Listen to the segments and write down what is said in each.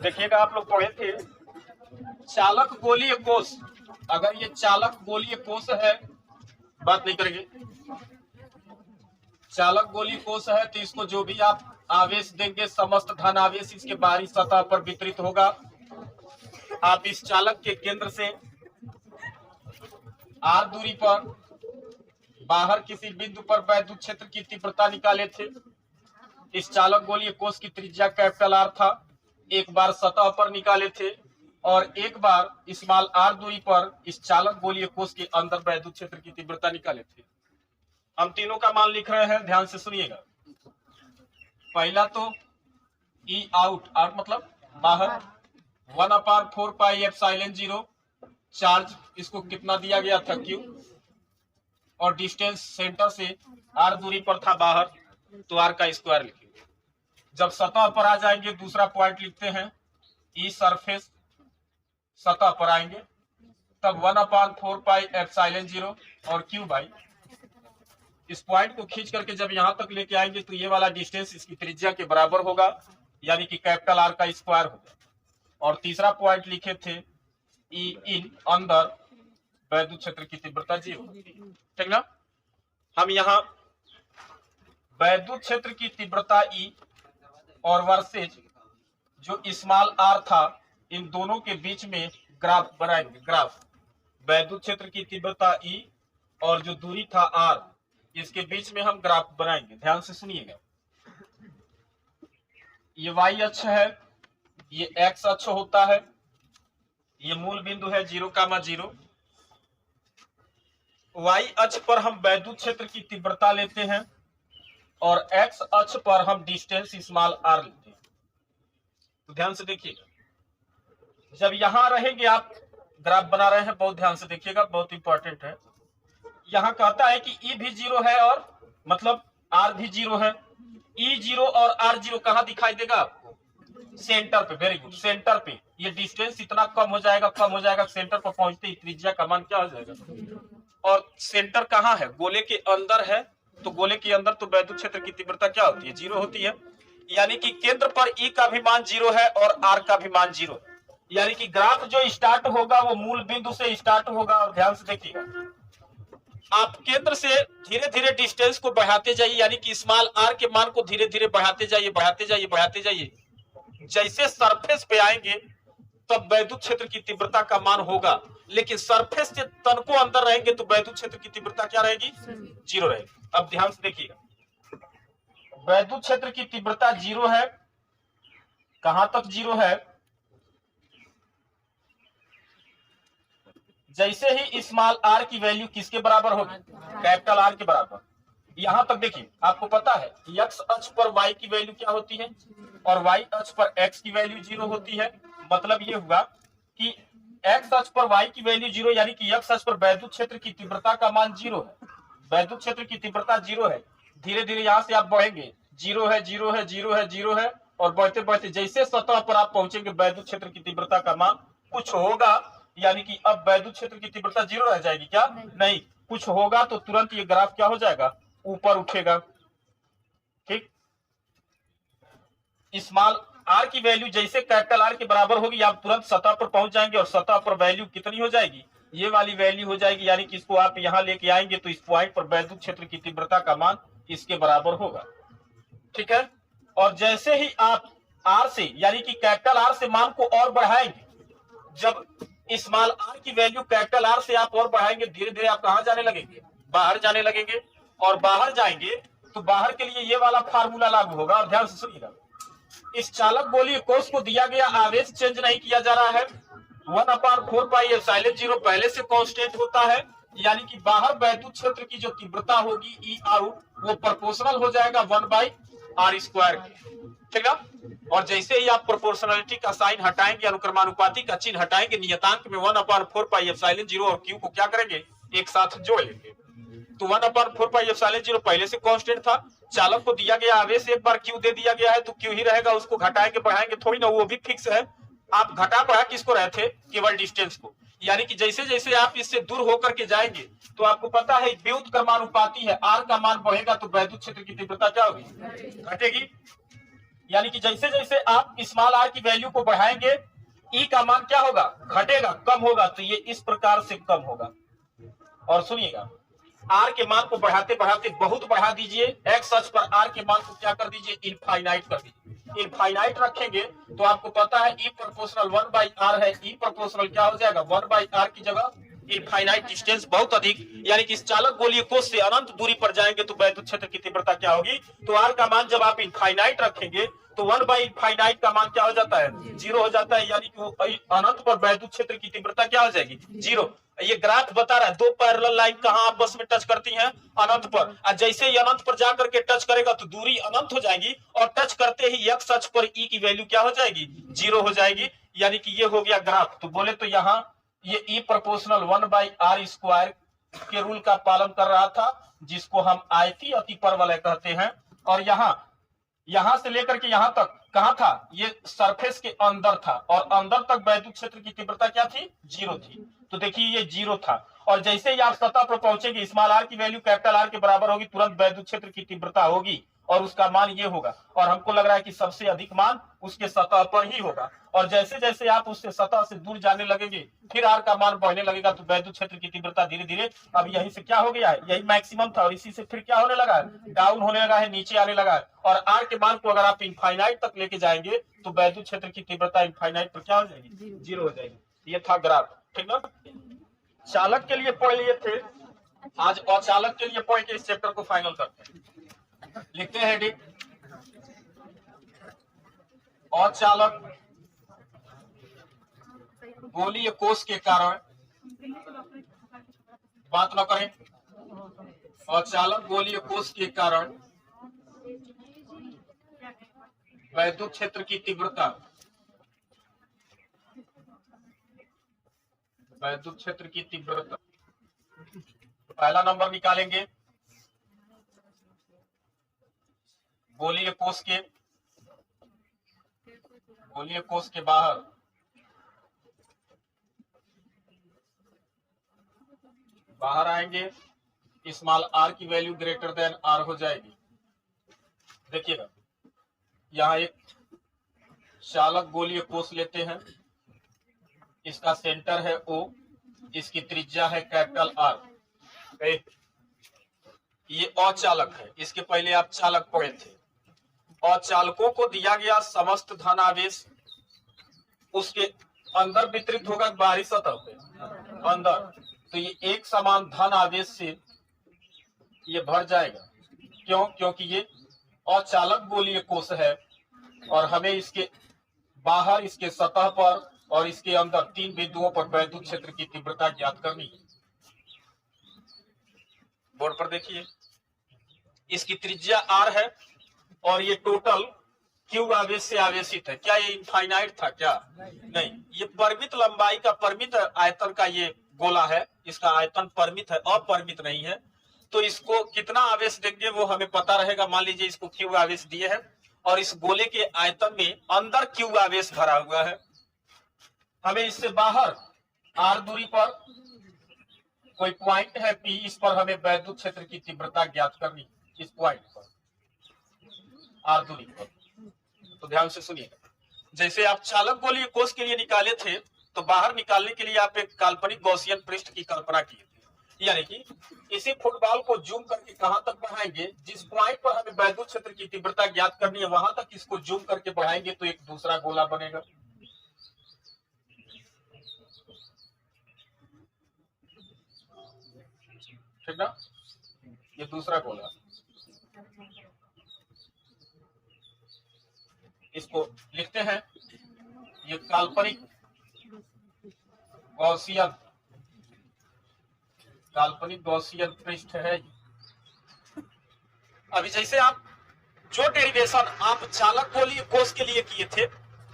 देखिएगा, आप लोग पढ़े थे चालक गोलीय कोष। अगर ये चालक गोलीय कोष है, बात नहीं करेंगे, चालक गोलीय कोष है तो इसको जो भी आप आवेश देंगे समस्त धन आवेश इसके बाहरी सतह पर वितरित होगा। आप इस चालक के केंद्र से r दूरी पर बाहर किसी बिंदु पर वैद्युत क्षेत्र की तीव्रता निकाले थे। इस चालक गोलीय कोष की त्रिज्या कैपिटल R था। एक बार सतह पर निकाले थे और एक बार स्मॉल r दूरी पर इस चालक गोलीय कोष के अंदर वैद्युत क्षेत्र की तीव्रता निकाले थे। हम तीनों का मान लिख रहे हैं, ध्यान से सुनिएगा। पहला तो E आउट, आउट मतलब बाहर, 1/4 पाई एप्सिलॉन 0 चार्ज, इसको कितना दिया गया था Q, और डिस्टेंस सेंटर से r दूरी पर था बाहर, तो r का स्क्वायर लिखेंगे। जब सतह पर आ जाएंगे दूसरा पॉइंट लिखते हैं E सरफेस, सतह पर आएंगे तब 1/4 पाई एप्सिलॉन 0 और Q बाई, इस पॉइंट को खींच करके जब यहां तक लेके आएंगे तो ये वाला डिस्टेंस इसकी त्रिज्या के बराबर होगा, यानी कि कैपिटल R का स्क्वायर होगा। और तीसरा पॉइंट लिखे थे E इन, अंदर वैद्युत क्षेत्र की तीव्रता 0, ठीक ना। हम यहाँ वैद्युत क्षेत्र की तीव्रता E और वर्सेज जो स्मॉल r था, इन दोनों के बीच में ग्राफ बनाएंगे। ग्राफ वैद्युत क्षेत्र की तीव्रता E और जो दूरी था r, इसके बीच में हम ग्राफ बनाएंगे। ध्यान से सुनिएगा, ये y अक्ष है, ये x अक्ष होता है, ये मूल बिंदु है 0,0। y अक्ष पर हम वैद्युत क्षेत्र की तीव्रता लेते हैं और x अक्ष पर हम डिस्टेंस स्मॉल r लेते हैं। तो ध्यान से देखिएगा, जब यहां रहेंगे, आप ग्राफ बना रहे हैं, बहुत ध्यान से देखिएगा, बहुत इंपॉर्टेंट है। यहां कहता है कि E भी 0 है और मतलब R भी 0 है। E 0 और R 0 कहां दिखाई देगा आपको? सेंटर पे। वेरी गुड, सेंटर पे। ये डिस्टेंस इतना कम हो जाएगा, कम हो जाएगा, सेंटर पर पहुंचते ही त्रिज्या का मान क्या हो जाएगा। और सेंटर कहां है? गोले के अंदर है, तो गोले के अंदर तो वैद्युत क्षेत्र की तीव्रता क्या होती है? 0 होती है। यानी कि केंद्र पर E का भी मान 0 है और R का भी मान 0 है। यानी कि ग्राफ जो स्टार्ट होगा वो मूल बिंदु से स्टार्ट होगा। और ध्यान से देखिएगा, आप केंद्र से धीरे धीरे डिस्टेंस को बढ़ाते जाइए, यानी कि स्मॉल r के मान को धीरे धीरे बढ़ाते जाइए, बढ़ाते जाइए, बढ़ाते जाइए। जैसे सरफेस पे आएंगे तब वैद्युत क्षेत्र की तीव्रता का मान होगा, लेकिन सरफेस से तनको अंदर रहेंगे तो वैद्युत क्षेत्र की तीव्रता क्या रहेगी? 0 रहेगी। अब ध्यान से देखिएगा, वैद्युत क्षेत्र की तीव्रता 0 है। कहां तक 0 है? जैसे ही स्मॉल r की वैल्यू किसके बराबर होगी? कैपिटल R के बराबर। यहां तक देखिए, आपको पता है x अक्ष पर y की वैल्यू क्या होती है और y अक्ष पर x की वैल्यू 0 होती है। मतलब ये हुआ कि x अक्ष पर y की वैल्यू 0, यानी कि x अक्ष पर वैद्युत क्षेत्र की तीव्रता का मान 0 है। वैद्युत क्षेत्र की तीव्रता 0 है। धीरे धीरे यहां से आप बढ़ेंगे, 0 है, 0 है, 0 है, 0 है, और बढ़ते बढ़ते जैसे सतह पर आप पहुंचेंगे वैद्युत क्षेत्र की तीव्रता का मान कुछ होगा, यानी कि अब वैद्युत क्षेत्र की तीव्रता 0 रह जाएगी क्या? नहीं, कुछ होगा तो तुरंत ये ग्राफ क्या हो जाएगा? ऊपर उठेगा। ठीक, स्मॉल r की वैल्यू जैसे कैपिटल R के बराबर होगी, आप तुरंत सतह पर पहुंच जाएंगे और सतह पर वैल्यू कितनी हो जाएगी? ये वाली वैल्यू हो जाएगी। यानी कि इसको आप यहां लेके आएंगे तो इस पॉइंट पर वैद्युत क्षेत्र की तीव्रता का मान इसके बराबर होगा। ठीक है, और जैसे ही आप r से, यानी कि कैपिटल R से मान को और बढ़ाएंगे, जब स्मॉल r की वैल्यू कैपिटल R से आप और बढ़ाएंगे, धीरे धीरे आप कहां जाने लगेंगे? बाहर जाने लगेंगे। और बाहर जाएंगे तो बाहर के लिए ये वाला फार्मूला लागू होगा। और ध्यान से सुनिएगा, इस चालक गोलीय कोष को दिया गया आवेश चेंज नहीं किया जा रहा है। 1/4 पाई एप्सिलॉन 0 पहले से कांस्टेंट होता है, यानी कि बाहर वैद्युत क्षेत्र की जो तीव्रता होगी E आउट, वो प्रोपोर्शनल हो जाएगा 1/r²। ठीक है, और जैसे ही आप प्रोपोर्शनलिटी का साइन हटाएंगे, अनुक्रमानुपाती का चिन्ह हटाएंगे, नियतांक में 1/4 पाई एप्सिलॉन 0 और Q को क्या करेंगे? एक साथ जोड़ लेंगे। तो 1/4 पाई एप्सिलॉन 0 पहले से कांस्टेंट था। चालक को दिया गया आवेश एक बार Q दे दिया गया है तो Q ही रहेगा, उसको घटाएंगे बढ़ाएंगे थोड़ी ना, वो भी फिक्स है। आप घटा बढ़ा किसको रहे थे? केवल डिस्टेंस को। यानी कि जैसे जैसे आप इससे दूर होकर के जाएंगे तो आपको पता है व्युत्क्रमानुपाती क्रमानुपाती है, R का मान बढ़ेगा तो वैद्युत क्षेत्र की तीव्रता क्या होगी? घटेगी। यानी कि जैसे जैसे आप स्मॉल आर की वैल्यू को बढ़ाएंगे ई का मान क्या होगा, घटेगा, कम होगा। तो ये इस प्रकार से कम होगा। और सुनिएगा, आर के मान को बढ़ाते बढ़ाते बहुत बढ़ा दीजिए, एक्स अक्ष पर आर के मान को क्या कर दीजिए, इनफाइनाइट कर दीजिए। इनफाइनाइट रखेंगे तो आपको पता है ई प्रोपोर्शनल 1/r है, ई प्रोपोर्शनल क्या हो जाएगा 1/r की जगह इनफाइनाइट डिस्टेंस बहुत अधिक, यानी कि इस चालक गोलीय कोष से अनंत दूरी पर जाएंगे तो वैद्युत क्षेत्र की तीव्रता क्या होगी। तो आर का मान जब आप इनफाइनाइट रखेंगे तो 1/इनफाइनाइट का मान क्या हो जाता है, 0 हो जाता है, यानी कि अनंत पर वैद्युत क्षेत्र की तीव्रता क्या हो जाएगी, 0। ये ग्राफ बता रहा है दो पैरेलल लाइन कहां आपस में टच करती हैं, अनंत पर। और जैसे ही अनंत पर जाकर के टच करेगा तो दूरी अनंत हो जाएगी और टच करते ही एक्स अक्ष पर ई की वैल्यू क्या हो जाएगी, 0 हो जाएगी। यानी कि ये हो गया ग्राफ। तो बोले तो यहाँ ये ई प्रोपोर्शनल 1/r² के रूल का पालन कर रहा था, जिसको हम आयतीय अतिपरवलय कहते हैं। और यहां से लेकर के यहां तक कहां था, ये सरफेस के अंदर था और अंदर तक वैद्युत क्षेत्र की तीव्रता क्या थी, 0 थी। तो देखिए ये 0 था और जैसे ही आप सतह पर पहुंचेंगे स्मॉल आर की वैल्यू कैपिटल आर के बराबर होगी, तुरंत वैद्युत क्षेत्र की तीव्रता होगी और उसका मान ये होगा। और हमको लग रहा है कि सबसे अधिक मान उसके सतह पर ही होगा। और जैसे जैसे आप उससे सतह से दूर जाने लगेंगे फिर आर का मान बढ़ने लगेगा, तो वैद्युत क्षेत्र की तीव्रता धीरे धीरे अब यहीं से क्या हो गया है, यही मैक्सिमम था और इसी से फिर क्या होने लगा है, डाउन होने लगा है, नीचे आने लगा है। और आर के मान को अगर आप इनफाइनाइट तक लेके जाएंगे तो वैद्युत क्षेत्र की तीव्रता इनफाइनाइट पर क्या हो जाएगी, 0 हो जाएगी। ये था ग्राफ, ठीक ना। चालक के लिए पढ़ लिए थे, आज अचालक के लिए पढ़ के इस चैप्टर को फाइनल करते हैं। लिखते हैं हेडिंग, अचालक गोलीय कोष के कारण, बात न करें, अचालक गोलीय कोष के कारण वैद्युत क्षेत्र की तीव्रता, वैद्युत क्षेत्र की तीव्रता पहला नंबर निकालेंगे गोलीय कोष के बाहर आएंगे, स्मॉल आर की वैल्यू ग्रेटर देन आर हो जाएगी। देखिएगा यहाँ एक चालक गोलीय कोष लेते हैं, इसका सेंटर है O, इसकी त्रिज्या है कैपिटल R। ये अचालक है, इसके पहले आप चालक पढ़े थे। अचालकों को दिया गया समस्त धन आवेश उसके अंदर वितरित होगा बाहरी सतह पे अंदर, तो ये एक समान धन आवेश से ये भर जाएगा। क्यों, क्योंकि ये अचालक गोलीय कोष है और हमें इसके बाहर, इसके सतह पर और इसके अंदर तीन बिंदुओं पर वैद्युत क्षेत्र की तीव्रता ज्ञात करनी है। बोर्ड पर देखिए, इसकी त्रिज्या r है और ये टोटल q आवेश से आवेशित है। क्या ये इनफाइनाइट था क्या, नहीं, ये परिमित लंबाई का, परिमित आयतन का ये गोला है, इसका आयतन परिमित है, अपरिमित नहीं है। तो इसको कितना आवेश देंगे वो हमें पता रहेगा। मान लीजिए इसको q आवेश दिए है और इस गोले के आयतन में अंदर q आवेश भरा हुआ है। हमें इससे बाहर r दूरी पर कोई पॉइंट है P, इस पर हमें वैद्युत क्षेत्र की तीव्रता ज्ञात करनी, इस पॉइंट पर r दूरी पर। तो ध्यान से सुनिएगा, जैसे आप चालक गोलीय कोष के लिए निकाले थे तो बाहर निकालने के लिए आप एक काल्पनिक गॉसियन पृष्ठ की कल्पना किए थे, यानी कि इसी फुटबॉल को जूम करके कहां तक बढ़ाएंगे, जिस पॉइंट पर हमें वैद्युत क्षेत्र की तीव्रता ज्ञात करनी है वहां तक इसको जूम करके बढ़ाएंगे तो एक दूसरा गोला बनेगा। ठीक ना, ये दूसरा गोला, इसको लिखते हैं ये काल्पनिक गॉसियन पृष्ठ है। अभी जैसे आप जो डेरिवेशन आप चालक गोलीय कोष के लिए किए थे,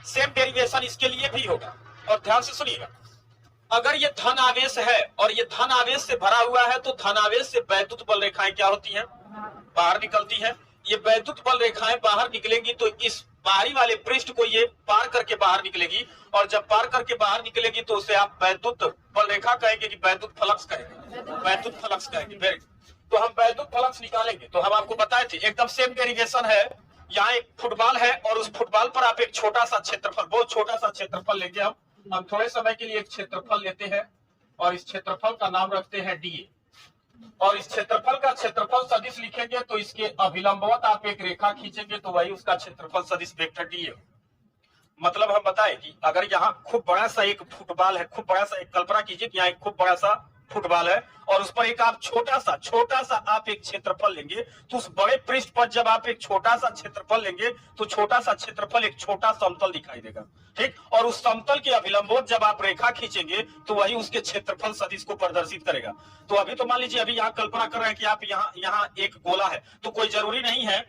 सेम डेरिवेशन इसके लिए भी होगा। और ध्यान से सुनिएगा, अगर ये धन आवेश है और ये धन आवेश से भरा हुआ है तो धन आवेश से वैद्युत बल रेखाएं क्या होती हैं, बाहर निकलती हैं। ये वैद्युत बल रेखाएं बाहर निकलेंगी तो इस बाहरी वाले पृष्ठ को ये पार करके बाहर निकलेगी और जब पार करके बाहर निकलेगी तो उसे आप वैद्युत बल रेखा कहेंगे कि वैद्युत फ्लक्स कहेंगे, वैद्युत फ्लक्स कहेंगे। वेरी, तो हम वैद्युत फ्लक्स निकालेंगे। तो हम आपको बताए थे एकदम सेम डेरिवेशन है यहाँ एक फुटबॉल है और उस फुटबॉल पर आप एक छोटा सा क्षेत्रफल, बहुत छोटा सा क्षेत्रफल लेंगे हम थोड़े समय के लिए एक क्षेत्रफल लेते हैं और इस क्षेत्रफल का नाम रखते हैं डीए। और इस क्षेत्रफल का क्षेत्रफल सदिश लिखेंगे तो इसके अभिलंबवत आप एक रेखा खींचेंगे तो वही उसका क्षेत्रफल सदिश वेक्टर डीए। मतलब हम बताए कि अगर यहाँ खूब बड़ा सा एक फुटबॉल है, खूब बड़ा सा, एक कल्पना कीजिए कि यहाँ एक खूब बड़ा सा फुटबॉल है और उस पर एक आप छोटा सा आप एक क्षेत्रफल लेंगे, तो उस बड़े पृष्ठ पर जब आप एक छोटा सा क्षेत्रफल लेंगे तो छोटा सा क्षेत्रफल एक छोटा समतल दिखाई देगा, ठीक। और उस समतल के अभिलंबवत जब आप रेखा खींचेंगे तो वही उसके क्षेत्रफल सदिश को प्रदर्शित करेगा। तो अभी तो मान लीजिए अभी यहाँ कल्पना कर रहे हैं कि आप यहाँ एक गोला है, तो कोई जरूरी नहीं है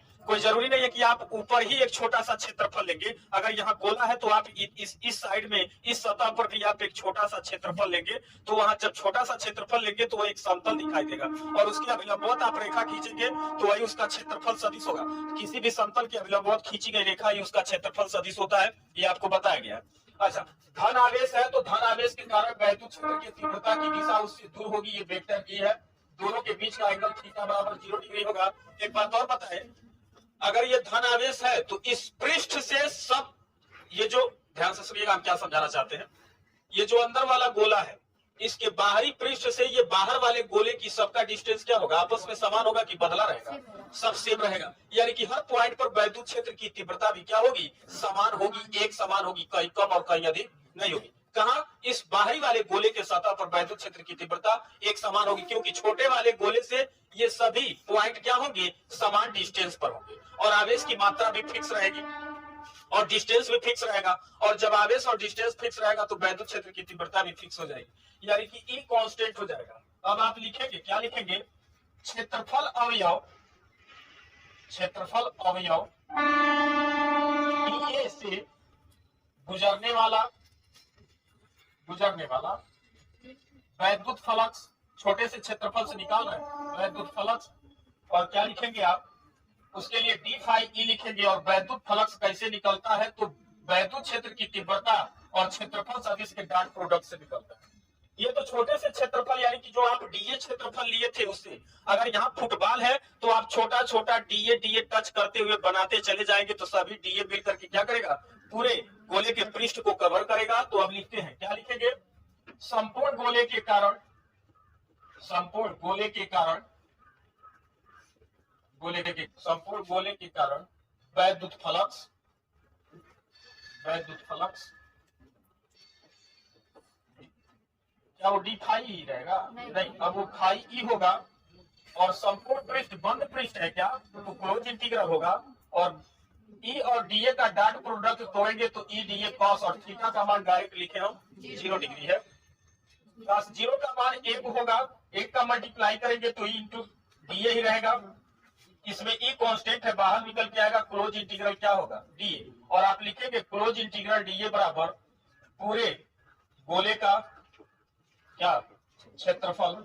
कि आप ऊपर ही एक छोटा सा क्षेत्रफल लेंगे। अगर यहाँ गोला है तो आप इस साइड में, इस सतह पर भी आप एक छोटा सा क्षेत्रफल लेंगे, तो वहां जब छोटा सा क्षेत्रफल लेंगे तो वो एक समतल दिखाई देगा और उसके अभिलंबवत आप रेखा खींचेंगे तो वही उसका क्षेत्रफल सदिश होगा। किसी भी समतल के अभिलंबवत खींची गई रेखा ही उसका क्षेत्रफल सदिश होता है, ये आपको बताया गया है। अच्छा, धन आवेश है तो धन आवेश के कारण वैद्युत क्षेत्र की तीव्रता की दिशा उससे दूर होगी, ये वेक्टर ई है। दोनों के बीच का एंगल थीटा बराबर 0 डिग्री होगा। एक बात और बताएं, अगर ये धन आवेश है तो इस पृष्ठ से सब, ये जो, ध्यान से सुनिएगा हम क्या समझाना चाहते हैं, ये जो अंदर वाला गोला है इसके बाहरी पृष्ठ से ये बाहर वाले गोले की सबका डिस्टेंस क्या होगा, आपस में समान होगा कि बदला रहेगा, सब सेम रहेगा। यानी कि हर पॉइंट पर वैद्युत क्षेत्र की तीव्रता भी क्या होगी, समान होगी, एक समान होगी, कहीं कम और कहीं अधिक नहीं होगी। कहा, इस बाहरी वाले गोले के सतह पर वैद्युत क्षेत्र की तीव्रता एक समान होगी, क्योंकि छोटे वाले गोले से ये सभी पॉइंट क्या होंगे, समान डिस्टेंस पर होंगे और आवेश की मात्रा भी फिक्स रहेगी और डिस्टेंस भी फिक्स रहेगा। और जब आवेश और डिस्टेंस फिक्स रहेगा तो वैद्युत क्षेत्र की तीव्रता भी फिक्स हो जाएगी, यानी कि ई कांस्टेंट हो जाएगा। अब आप लिखेंगे, क्या लिखेंगे, क्षेत्रफल अवयव डीए से गुजरने वाला वैद्युत फ्लक्स, छोटे से क्षेत्रफल से निकाल रहे हैं वैद्युत फ्लक्स, और क्या लिखेंगे आप, उसके लिए डी फाई ई लिखेंगे। और वैद्युत फ्लक्स कैसे निकलता है, तो वैद्युत क्षेत्र की तीव्रता और क्षेत्रफल सदिश के डॉट प्रोडक्ट से निकलता है। ये तो छोटे से क्षेत्रफल, यानी कि जो आप डीए क्षेत्रफल लिए थे उससे, अगर यहाँ फुटबॉल है तो आप छोटा छोटा डीए टच करते हुए बनाते चले जाएंगे तो सभी डीए मिल करके क्या करेगा, पूरे गोले के पृष्ठ को कवर करेगा। तो अब लिखते हैं, क्या लिखेंगे, संपूर्ण गोले के कारण वैद्युत फ्लक्स क्या वो डी फाई ही रहेगा, नहीं, अब वो फाई ई होगा। और संपूर्ण पृष्ठ बंद पृष्ठ है क्या, तो क्लोज इंटीग्रल होगा और ई और डीए का डॉट प्रोडक्ट तोड़ेंगे तो ई डीए कॉस, और थीटा का मान डायरेक्ट लिखे हम 0 डिग्री है। 0 का मान 1 होगा, 1 का मल्टीप्लाई करेंगे तो ई इंटू डीए ही रहेगा। इसमें ई कांस्टेंट है, बाहर निकल के आएगा, क्लोज इंटीग्रल क्या होगा, डीए। और आप लिखेंगे क्लोज इंटीग्रल डीए बराबर पूरे गोले का क्या क्षेत्रफल,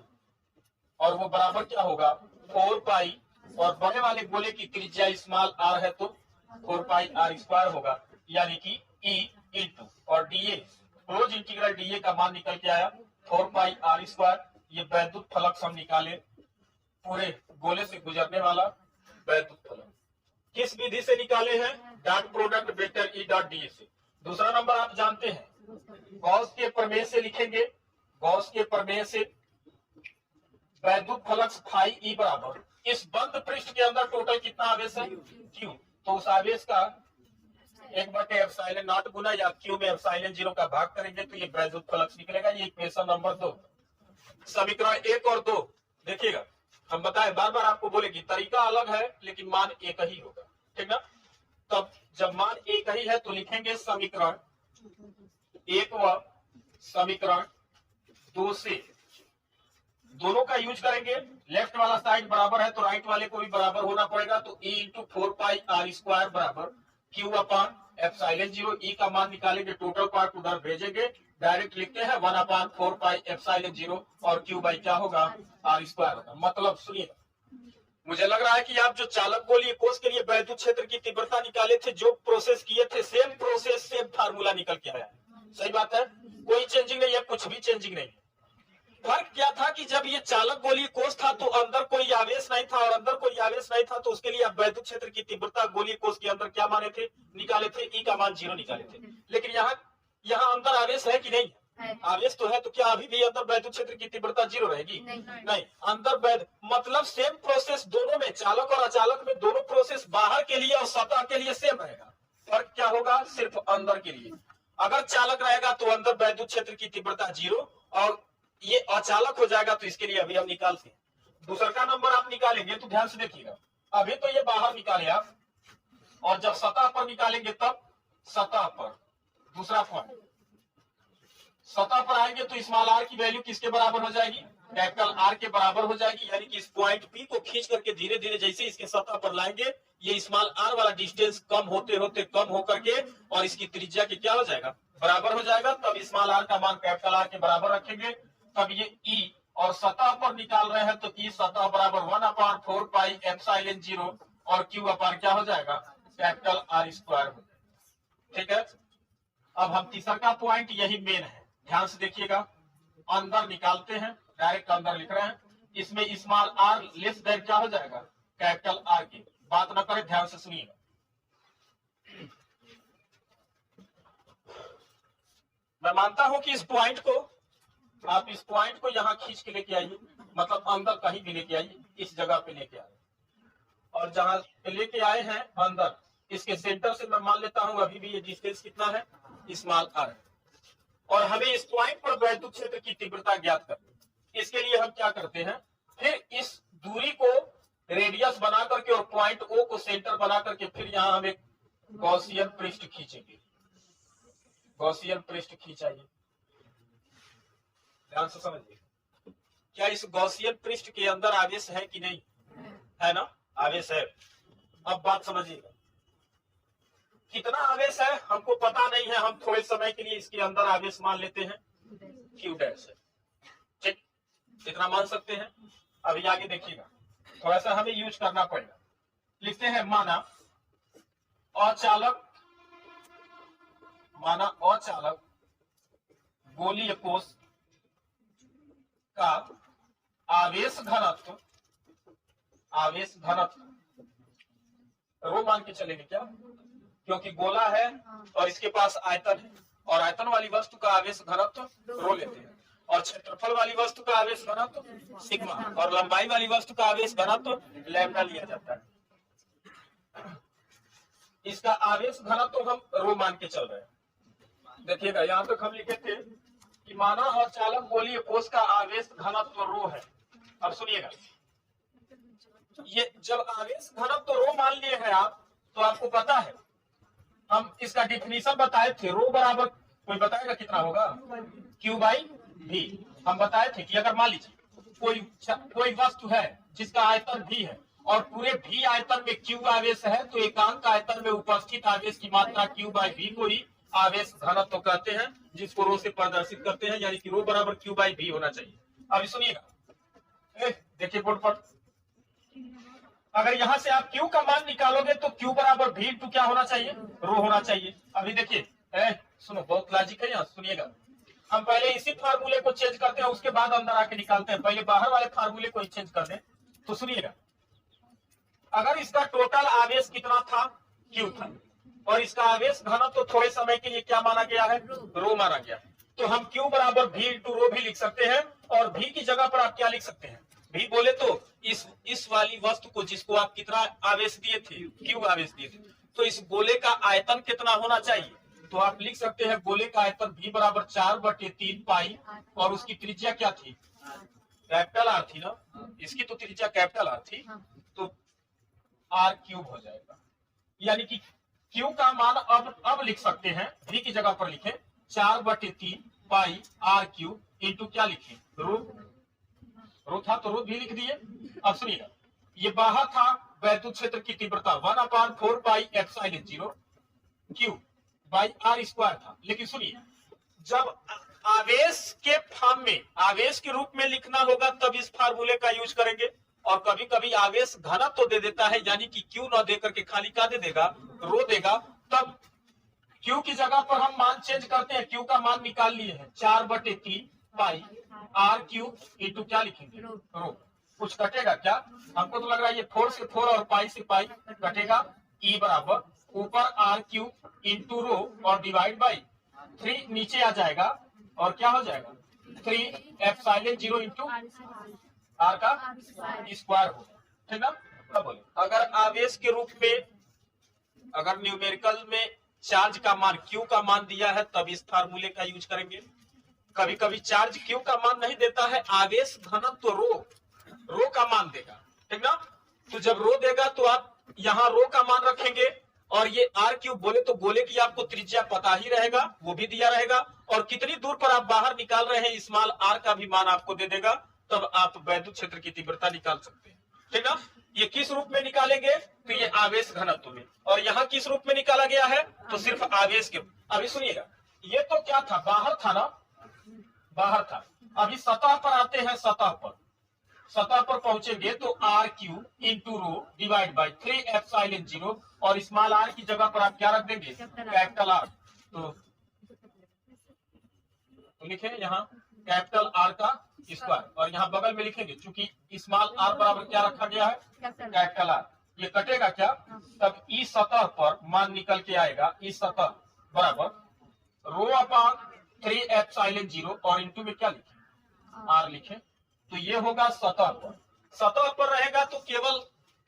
और वो बराबर क्या होगा 4 पाई, और बड़े वाले गोले की त्रिज्या स्मॉल आर है तो 4 पाई आर स्क्वायर होगा, यानी कि ई इंटू और डीए, क्लोज इंटीग्रल डीए का मान निकल के आया 4 पाई आर स्क्वायर। ये वैद्युत फ्लक्स हम निकाले, पूरे गोले से गुजरने वाला वैद्युत फ्लक्स किस विधि से निकाले हैं, dot product vector E dot DA से। दूसरा नंबर आप जानते हैं गॉस के प्रमेय से लिखेंगे, गॉस के प्रमेय से वैद्युत फ्लक्स फाई ई बराबर, इस बंद पृष्ठ के अंदर टोटल कितना आवेश है, क्यू, तो उस आवेश का 1/ε0 गुना या क्यू में ε0 का भाग करेंगे तो ये वैद्युत फ्लक्स निकलेगा। ये इक्वेशन नंबर 2। समीकरण 1 और 2 देखिएगा, हम बताए बार बार आपको बोलेगी, तरीका अलग है लेकिन मान एक ही होगा, ठीक ना। तब जब मान एक ही है तो लिखेंगे समीकरण 1 व समीकरण 2 से दोनों का यूज करेंगे। लेफ्ट वाला साइड बराबर है तो राइट वाले को भी बराबर होना पड़ेगा, तो E into 4 pi r square बराबर क्यू अपॉन ε0। ई का मान निकालेंगे, टोटल पार्ट उधर भेजेंगे, डायरेक्ट लिखते हैं 1/4 पाई ε0 और क्यू बाई क्या होगा आर स्क्वायर होगा। मतलब सुनिए, मुझे लग रहा है कि आप जो चालक गोलीय कोष के लिए वैद्युत क्षेत्र की तीव्रता निकाले थे, जो प्रोसेस किए थे, सेम प्रोसेस सेम फार्मूला निकल के आया है। सही बात है, कोई चेंजिंग नहीं है, कुछ भी चेंजिंग नहीं है। फर्क क्या था कि जब ये चालक गोलीय कोष था तो अंदर कोई आवेश नहीं था, और अंदर कोई आवेश नहीं था तो उसके लिए आप वैद्युत क्षेत्र की तीव्रता गोलीय कोष के अंदर क्या माने थे, निकाले थे, ई का मान 0 निकाले थे। लेकिन यहाँ अंदर आवेश है कि नहीं है? आवेश तो है, तो क्या अभी भी अंदर वैद्युत क्षेत्र की तीव्रता 0 रहेगी? नहीं, अंदर वैध मतलब सेम प्रोसेस दोनों में, चालक और अचालक में दोनों प्रोसेस बाहर के लिए और सतह के लिए सेम रहेगा। फर्क क्या होगा? सिर्फ अंदर के लिए। अगर चालक रहेगा तो अंदर वैद्युत क्षेत्र की तीव्रता 0, और ये अचालक हो जाएगा तो इसके लिए अभी हम निकालते हैं। दूसरा का नंबर आप निकालेंगे तो ध्यान से देखिएगा, अभी तो ये बाहर निकाले आप, और जब सतह पर निकालेंगे तब सतह पर, दूसरा पॉइंट सतह पर आएंगे तो स्मॉल आर की वैल्यू किसके बराबर हो जाएगी? कैपिटल आर के बराबर हो जाएगी। यानी कि इस पॉइंट पी को खींच करके धीरे धीरे जैसे इसके सतह पर लाएंगे, ये स्मॉल आर वाला डिस्टेंस कम होते होते कम होकर के और इसकी त्रिज्या के क्या हो जाएगा? बराबर हो जाएगा। तब स्मॉल आर का मान कैपिटल आर के बराबर रखेंगे, तब ये ई, और सतह पर निकाल रहे हैं तो ई सतह बराबर 1/4 पाई एप्सिलॉन 0 और क्यू अपार क्या हो जाएगा? कैपिटल आर स्क्वायर हो जाएगा। ठीक है, अब हम तीसरा का पॉइंट, यही मेन है, ध्यान से देखिएगा। अंदर निकालते हैं, डायरेक्ट अंदर लिख रहे हैं, इसमें स्मॉल आर लेस देन क्या हो जाएगा? कैपिटल आर की। बात ना करें, ध्यान से सुनिएगा। मैं मानता हूं कि इस पॉइंट को आप इस पॉइंट को यहां खींच के लेके आइए, मतलब अंदर कहीं भी लेके आइए, इस जगह पे लेके आइए, और जहां पे लेके आए हैं अंदर, इसके सेंटर से मैं मान लेता हूं अभी भी ये डिस्टेंस कितना है? स्मॉल आर है। और हमें इस पॉइंट पर वैद्युत क्षेत्र की तीव्रता ज्ञात करनी है। इसके लिए हम क्या करते हैं, फिर इस दूरी को रेडियस बना करके और पॉइंट ओ को सेंटर बना करके फिर यहां हम एक गॉसियन पृष्ठ खींचेंगे। गॉसियन पृष्ठ खींचाइए, ध्यान से समझिए। क्या इस गॉसियन पृष्ठ के अंदर आवेश है कि नहीं है? ना, आवेश है। अब बात समझिएगा, कितना आवेश है हमको पता नहीं है, हम थोड़े समय के लिए इसके अंदर आवेश मान लेते हैं Q डैश है। ठीक, इतना मान सकते हैं। अभी आगे देखिएगा, थोड़ा सा हमें यूज करना पड़ेगा। लिखते हैं माना अचालक गोलीय कोष का आवेश घनत्व रो मान के चलेंगे क्या? क्योंकि गोला है और इसके पास आयतन है, और आयतन वाली वस्तु का आवेश घनत्व रो लेते हैं, और क्षेत्रफल वाली वस्तु का आवेश घनत्व सिग्मा, और लंबाई वाली वस्तु का आवेश घनत्व लैम्डा लिया जाता है। इसका आवेश घनत्व हम रो मान के चल रहे हैं। देखिएगा, यहां तक हम लिखे थे कि माना और चालक गोलीय कोष का आवेश घनत्व रो है। अब सुनिएगा, ये जब आवेश घनत्व रो मान लिए हैं आप, तो आपको पता है हम इसका डिफिनीशन बताए थे, रो बराबर कोई बताएगा कितना होगा? Q/V। हम बताए थे कि अगर मान लीजिए कोई वस्तु है जिसका आयतन V है और पूरे V आयतन में Q आवेश है, तो एकांक आयतन में उपस्थित आवेश की मात्रा Q/V को ही आवेश घनत्व कहते हैं, जिसको रो से प्रदर्शित करते हैं, यानी कि रो बराबर Q/V होना चाहिए। अभी सुनिएगा, देखिए बोर्ड पर, अगर यहां से आप Q का मान निकालोगे तो Q बराबर V इंटू क्या होना चाहिए? रो होना चाहिए। अभी देखिए, सुनो, बहुत लॉजिक है यहाँ, सुनिएगा। हम पहले इसी फार्मूले को चेंज करते हैं, उसके बाद अंदर आके निकालते हैं। पहले बाहर वाले फार्मूले को चेंज कर दें तो सुनिएगा, अगर इसका टोटल आवेश कितना था? Q था, और इसका आवेश घनत्व तो थोड़े समय के लिए क्या माना गया है? रो माना गया है। तो हम Q बराबर V इंटू रो भी लिख सकते हैं, और V की जगह पर आप क्या लिख सकते हैं? V बोले तो इस वाली वस्तु को जिसको आप कितना आवेश दिए थे? Q आवेश दिए थे, तो इस गोले का आयतन कितना होना चाहिए? तो आप लिख सकते हैं गोले का आयतन V बराबर 4/3 पाई, और उसकी त्रिज्या क्या थी? कैपिटल आर थी ना, इसकी तो त्रिज्या कैपिटल आर थी, तो R³ हो जाएगा। यानी कि Q का मान अब लिख सकते हैं, V की जगह पर लिखें 4/3 पाई R³ इंटू क्या लिखें? रो था तो रो भी लिख दिए। अब सुनिएगा, ये बाहर था वैद्युत क्षेत्र की तीव्रता 1/4 पाई एप्सिलॉन 0 Q/R² था। लेकिन सुनिए, जब आवेश के फॉर्म में, आवेश के रूप में लिखना होगा तब इस फार्मूले का यूज करेंगे, और कभी कभी आवेश घनत्व तो दे देता है, यानी कि Q न दे करके खाली क्या दे देगा? रो देगा। तब Q की जगह पर हम मान चेंज करते हैं, Q का मान निकाल लिए हैं 4/3 पाई आर क्यूब इंटू क्या लिखेंगे रो। कुछ कटेगा क्या? हमको तो लग रहा है ये 4 से 4 और पाई से पाई कटेगा। ई बराबर ऊपर आर क्यूब इंटू रो और डिवाइड बाई 3 नीचे आ जाएगा और क्या हो जाएगा 3 एप्सिलॉन 0 इंटू आर का स्क्वायर हो। ठीक ना? अब बोले अगर आवेश के रूप में अगर न्यूमेरिकल में चार्ज का मान क्यू का मान दिया है तब इस फार्मूले का यूज करेंगे। कभी कभी चार्ज क्यू का मान नहीं देता है, आवेश घनत्व रो का मान देगा। ठीक ना? तो जब रो देगा तो आप यहाँ रो का मान रखेंगे और ये आर क्यूब बोले तो गोले की आपको त्रिज्या पता ही रहेगा, वो भी दिया रहेगा और कितनी दूर पर आप बाहर निकाल रहे हैं स्मॉल आर का भी मान आपको दे देगा, तब आप वैद्युत क्षेत्र की तीव्रता निकाल सकते हैं। ठीक ना? ये किस रूप में निकालेंगे? तो ये आवेश घनत्व में। और यहाँ किस रूप में निकाला गया है? तो सिर्फ आवेश के। अभी सुनिएगा, ये तो क्या था, बाहर था ना, बाहर था। अभी सतह पर आते हैं, सतह पर पहुंचेंगे तो r q into rho divide by 3 epsilon 0 और स्मॉल आर की जगह पर आप क्या रख देंगे कैपिटल आर। तो लिखे यहाँ कैपिटल आर का स्क्वायर और यहाँ बगल में लिखेंगे क्योंकि स्मॉल आर बराबर क्या रखा गया है कैपिटल आर। ये कटेगा क्या? तब इस सतह पर मान निकल के आएगा, इस सतह बराबर रो अपॉन 3 एप्सिलॉन 0 और इंटू में क्या लिखे आर लिखे। तो ये होगा सतह पर रहेगा तो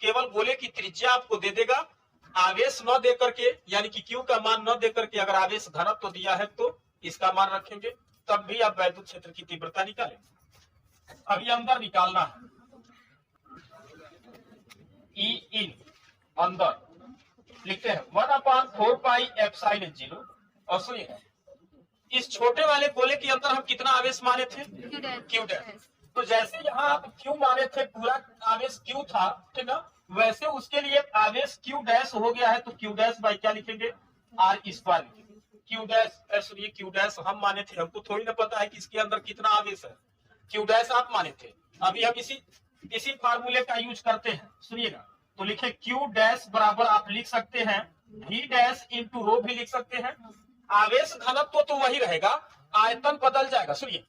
केवल गोले की त्रिज्या आपको दे देगा, आवेश न दे करके, यानी कि क्यू का मान न दे करके अगर आवेश घनत्व तो दिया है तो इसका मान रखेंगे, तब भी आप वैद्युत क्षेत्र की तीव्रता निकालेंगे। अभी अंदर निकालना है, ई इन अंदर लिखते हैं 1/4 पाई एप्सिलॉन 0 और सुनिए इस छोटे वाले गोले के अंदर हम कितना आवेश माने थे क्यू डैश। तो जैसे यहाँ आप क्यू माने थे, पूरा आवेश क्यू था, ठीक ना, वैसे उसके लिए आवेश क्यू डैश हो गया है तो क्यू डैश बाई क्या लिखेंगे आर स्क्वायर लिखेंगे। क्यू डैश सुनिए, क्यू डैश हम माने थे, हमको थोड़ी ना पता है कि इसके अंदर कितना आवेश है। क्यू डैश आप माने थे, अभी हम इसी फार्मूले का यूज करते हैं। सुनिएगा, तो लिखे क्यू डैश बराबर आप लिख सकते हैं वी डैश इंटू रो भी लिख सकते हैं। आवेश घनत्व तो वही रहेगा, आयतन बदल जाएगा। सुनिए,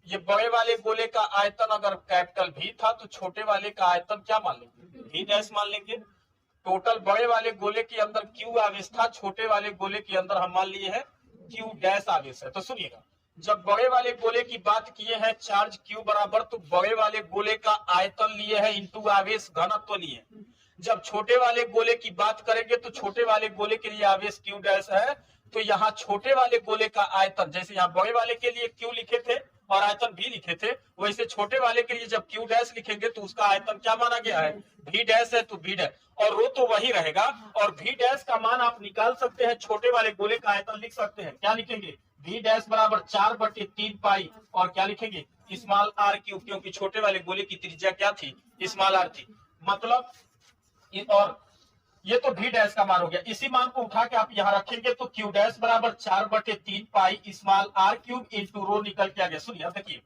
ये बड़े वाले गोले का आयतन अगर कैपिटल भी था तो छोटे वाले का आयतन क्या मान लेंगे वी डैश मान लेंगे। टोटल बड़े वाले गोले के अंदर क्यू आवेश था, छोटे वाले गोले के अंदर हम मान लिए हैं क्यू डैश आवेश है। तो सुनिएगा, जब बड़े वाले गोले की बात किए हैं चार्ज क्यू बराबर, तो बड़े वाले गोले का आयतन लिए है इंटू आवेश घनत्व लिए। जब छोटे वाले गोले की बात करेंगे तो छोटे वाले गोले के लिए आवेश क्यू डैश है, तो यहाँ छोटे वाले गोले का आयतन, जैसे यहाँ बड़े वाले के लिए क्यू लिखे थे और आयतन भी लिखे थे, वैसे छोटे वाले के लिए जब क्यू डैश लिखेंगे तो उसका आयतन क्या माना गया है वी डैश है, तो वी डैश और रो तो वही रहेगा। और वी डैश का मान आप निकाल सकते हैं, छोटे वाले गोले का आयतन लिख सकते हैं, क्या लिखेंगे वी डैश बराबर 4/3 पाई और क्या लिखेंगे स्मॉल आर क्यूब, क्योंकि छोटे वाले गोले की त्रिज्या क्या थी स्मॉल आर थी। मतलब और ये तो वी डैश का मान हो गया, इसी मान को उठा के आप यहाँ रखेंगे तो क्यू डैश बराबर 4/3 pi small r cube into rho निकल के आ गया। सुनिए देखिए,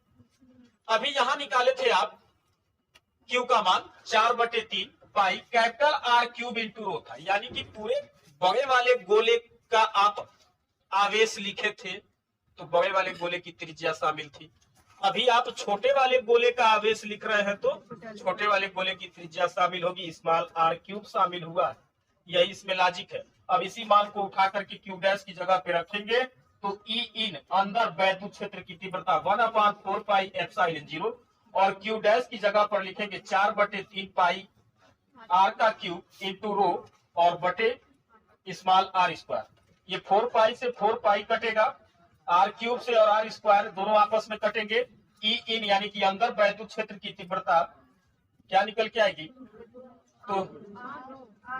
अभी यहाँ निकाले थे आप क्यू का मान 4/3 pi capital R cube into रो था, यानी कि पूरे बड़े वाले गोले का आप आवेश लिखे थे तो बड़े वाले गोले की त्रिज्या शामिल थी। अभी आप छोटे वाले गोले का आवेश लिख रहे हैं तो छोटे वाले गोले की त्रिज्या शामिल होगी, स्मॉल आर क्यूब शामिल हुआ, यही इसमें लॉजिक है। अब इसी मान को उठा करके क्यू डैश की जगह पे रखेंगे तो ई इन अंदर वैद्युत क्षेत्र की तीव्रता 1/4 पाई एप्सिलॉन 0 और क्यू डैश की जगह पर लिखेंगे 4/3 पाई आर का क्यूब इंटू रो और बटे स्मॉल आर स्क्वायर। ये 4 पाई से 4 पाई कटेगा, आर क्यूब से और आर स्क्वायर दोनों आपस में कटेंगे। ई इन यानी कि अंदर वैद्युत क्षेत्र की तीव्रता क्या निकल के आएगी, तो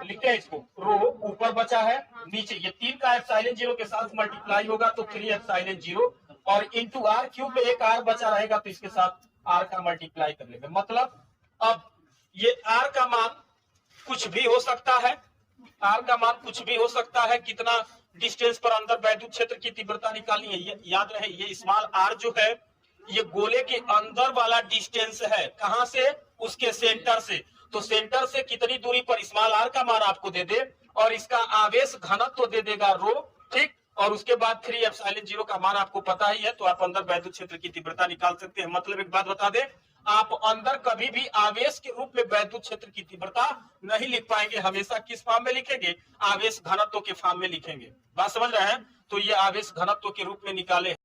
लिखते हैं इसको रो ऊपर बचा है, नीचे ये 3 का एप्सिलॉन 0 के साथ मल्टीप्लाई होगा तो 3 एप्सिलॉन 0 और इंटू आर क्यूब में एक आर बचा रहेगा तो इसके साथ आर का मल्टीप्लाई कर लेंगे। मतलब अब ये आर का मान कुछ भी हो सकता है, आर का मान कुछ भी हो सकता है। कितना डिस्टेंस पर अंदर वैद्युत क्षेत्र की तीव्रता निकालनी है, ये याद रहे, ये स्मॉल आर जो है ये गोले के अंदर वाला डिस्टेंस है, कहां से, उसके सेंटर से। तो सेंटर से कितनी दूरी पर स्मॉल आर का मान आपको दे दे और इसका आवेश घनत्व दे देगा रो, ठीक। और उसके बाद 3 एप्सिलॉन 0 का मान आपको पता ही है, तो आप अंदर वैद्युत क्षेत्र की तीव्रता निकाल सकते हैं। मतलब एक बात बता दें, आप अंदर कभी भी आवेश के रूप में वैद्युत क्षेत्र की तीव्रता नहीं लिख पाएंगे। हमेशा किस फॉर्म में लिखेंगे? आवेश घनत्व के फॉर्म में लिखेंगे। बात समझ रहे हैं? तो ये आवेश घनत्व के रूप में निकाले।